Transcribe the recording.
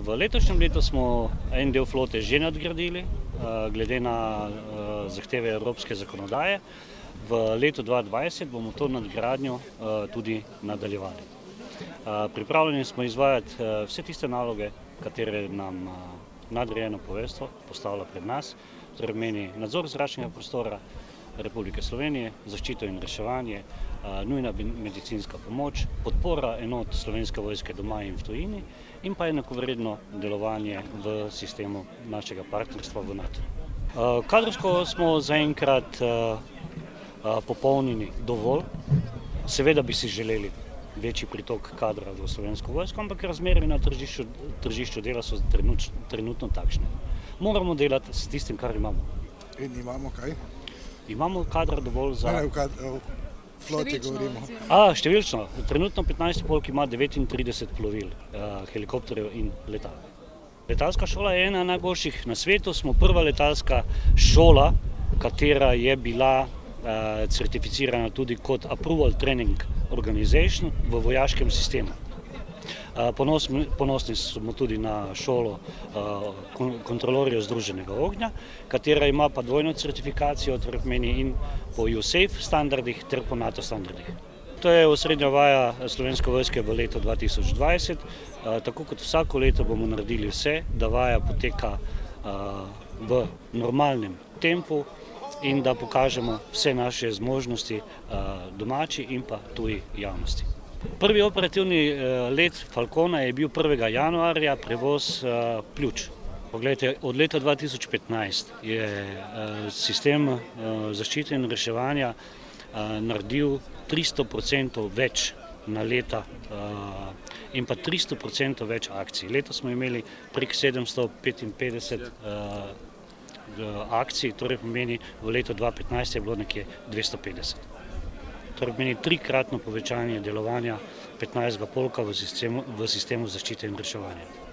V letošnjem letu smo en del flote že nadgradili, glede na zahteve evropske zakonodaje. V letu 2020 bomo to nadgradnjo tudi nadaljevali. Pripravljeni smo izvajati vse tiste naloge, katere nam nadrejeno poveljstvo postavlja pred nas, torej pomeni nadzor zračnega prostora Republike Slovenije, zaščito in reševanje, nujna medicinska pomoč, podpora enot Slovenske vojske doma in v tujini in pa enakovredno delovanje v sistemu našega partnerstva v NATO. Kadrovsko smo zaenkrat popolnjeni dovolj. Seveda bi si želeli večji pritok kadra v Slovensko vojsko, ampak razmere na tržišču dela so trenutno takšne. Moramo delati s tistim, kar imamo. In imamo kaj? Imamo kadra dovolj za... O floti govorimo. Številčno. Trenutno 15 polk ima 39 plovil, helikopterjev in letal. Letalska šola je ena najboljših na svetu. Smo prva letalska šola, katera je bila certificirana tudi kot Approval Training Organization v vojaškem sistemu. Ponosni smo tudi na šolo kontrolorjev Združenega ognja, katera ima pa dvojno certifikacijo, torej pomeni in po USAFE standardih ter po NATO standardih. To je osrednja vaja Slovenske vojske v letu 2020. Tako kot vsako leto bomo naredili vse, da vaja poteka v normalnem tempu in da pokažemo vse naše zmožnosti domači in pa tuji javnosti. Prvi operativni let Falcona je bil 1. januarja, prevoz pljuč. Poglejte, od leta 2015 je sistem zaščite in reševanja naredil 300% več na leta in pa 300% več akcij. Letos smo imeli prek 755 akcij, torej pomeni v letu 2015 je bilo nekje 250. Torej pomeni trikratno povečanje delovanja 15. polka v sistemu zaščite in reševanja.